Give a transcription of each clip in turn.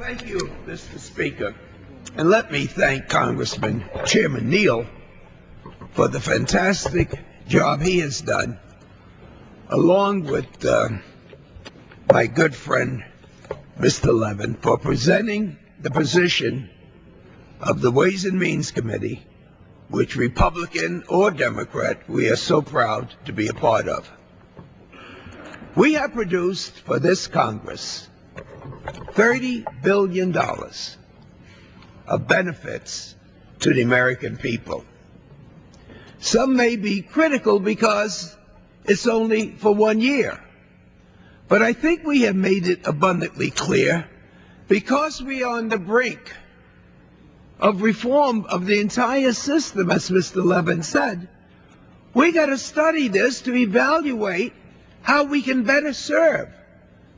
Thank you, Mr. Speaker. And let me thank Congressman Chairman Neal for the fantastic job he has done, along with my good friend, Mr. Levin, for presenting the position of the Ways and Means Committee, which Republican or Democrat, we are so proud to be a part of. We have produced for this Congress $30 billion of benefits to the American people. Some may be critical because it's only for 1 year. But I think we have made it abundantly clear, because we are on the brink of reform of the entire system, as Mr. Levin said, we got to study this to evaluate how we can better serve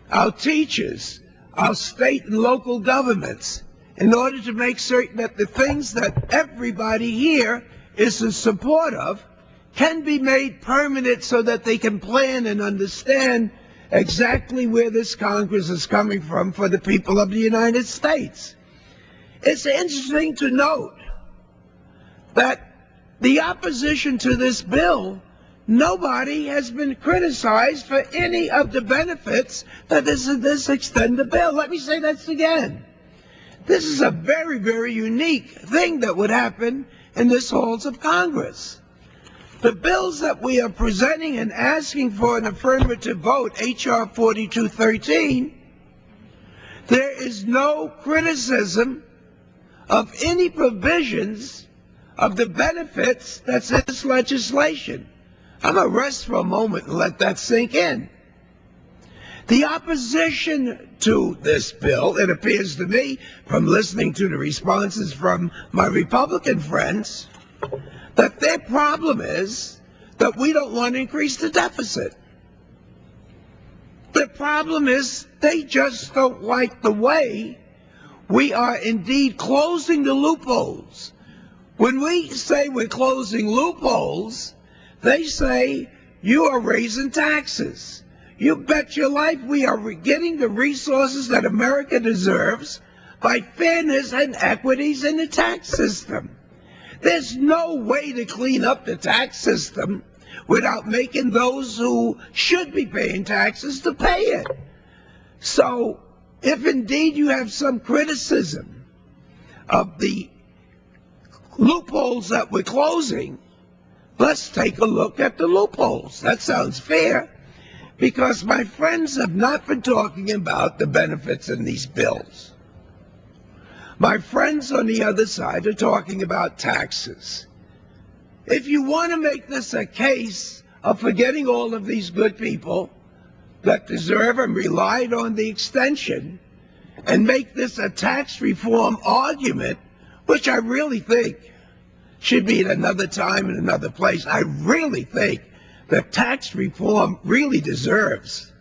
our teachers, our state and local governments, in order to make certain that the things that everybody here is in support of can be made permanent, so that they can plan and understand exactly where this Congress is coming from for the people of the United States. It's interesting to note that the opposition to this bill, nobody has been criticized for any of the benefits that is in this extended bill. Let me say that again. This is a very, very unique thing that would happen in this halls of Congress. The bills that we are presenting and asking for an affirmative vote, H.R. 4213, there is no criticism of any provisions of the benefits that's in this legislation. I'm going to rest for a moment and let that sink in. The opposition to this bill, it appears to me, from listening to the responses from my Republican friends, that their problem is that we don't want to increase the deficit. The problem is they just don't like the way we are indeed closing the loopholes. When we say we're closing loopholes, they say you are raising taxes. You bet your life we are getting the resources that America deserves by fairness and equities in the tax system. There's no way to clean up the tax system without making those who should be paying taxes to pay it. So if indeed you have some criticism of the loopholes that we're closing, let's take a look at the loopholes. That sounds fair, because my friends have not been talking about the benefits in these bills. My friends on the other side are talking about taxes. If you want to make this a case of forgetting all of these good people that deserve and relied on the extension, and make this a tax reform argument, which I really think should be at another time and another place, I really think that tax reform really deserves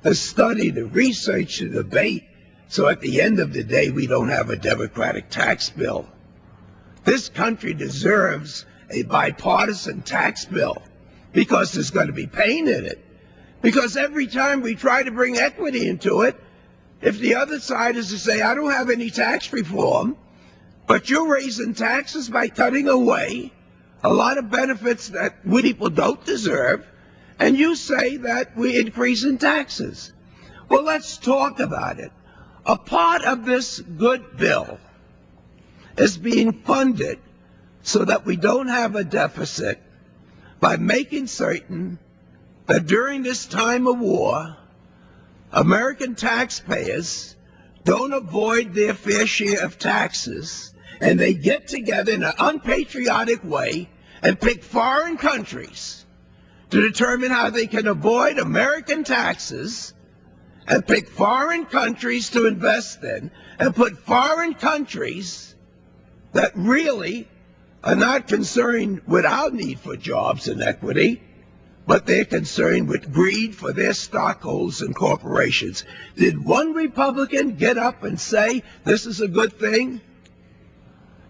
the study, the research, the debate, so at the end of the day, we don't have a Democratic tax bill. This country deserves a bipartisan tax bill, because there's going to be pain in it. Because every time we try to bring equity into it, if the other side is to say, I don't have any tax reform, but you're raising taxes by cutting away a lot of benefits that we people don't deserve, and you say that we're increasing taxes. Well, let's talk about it. A part of this good bill is being funded so that we don't have a deficit by making certain that during this time of war, American taxpayers don't avoid their fair share of taxes, and they get together in an unpatriotic way and pick foreign countries to determine how they can avoid American taxes, and pick foreign countries to invest in, and put foreign countries that really are not concerned with our need for jobs and equity, but they're concerned with greed for their stockholders and corporations. Did one Republican get up and say this is a good thing?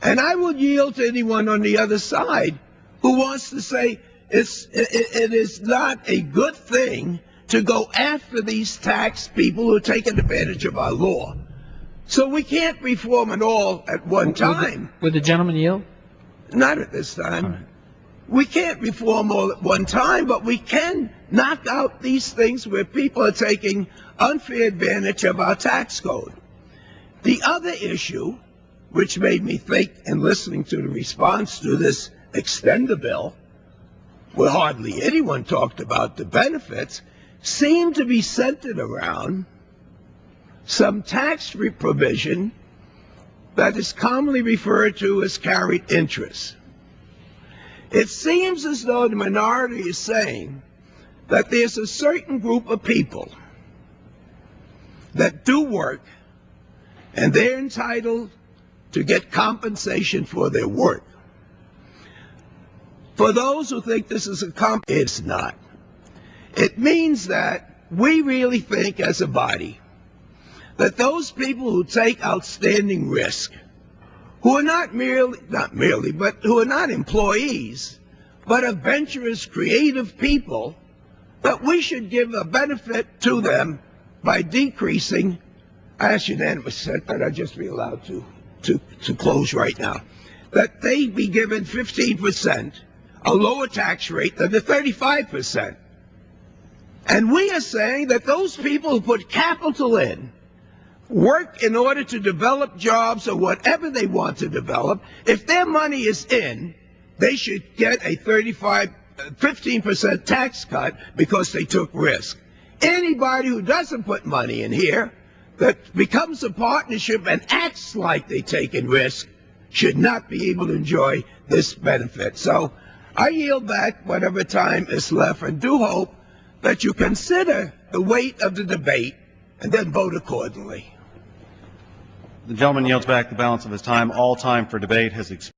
And I will yield to anyone on the other side who wants to say it is not a good thing to go after these tax people who are taking advantage of our law. So we can't reform it all at one time. Would the gentleman yield? Not at this time. All right. We can't reform all at one time, but we can knock out these things where people are taking unfair advantage of our tax code. The other issue, which made me think in listening to the response to this extender bill, where hardly anyone talked about the benefits, seemed to be centered around some tax provision that is commonly referred to as carried interest. It seems as though the minority is saying that there's a certain group of people that do work and they're entitled to get compensation for their work. For those who think this is it's not. It means that we really think as a body that those people who take outstanding risk, who are not employees, but adventurous, creative people, that we should give a benefit to them by decreasing. I ask unanimous consent that I just be allowed to close right now. That they be given 15%, a lower tax rate than the 35%. And we are saying that those people who put capital in, work in order to develop jobs or whatever they want to develop, if their money is in, they should get a 15% tax cut because they took risk. Anybody who doesn't put money in here, that becomes a partnership and acts like they taken risk, should not be able to enjoy this benefit. So I yield back whatever time is left and do hope that you consider the weight of the debate and then vote accordingly. The gentleman yields back the balance of his time. All time for debate has expired.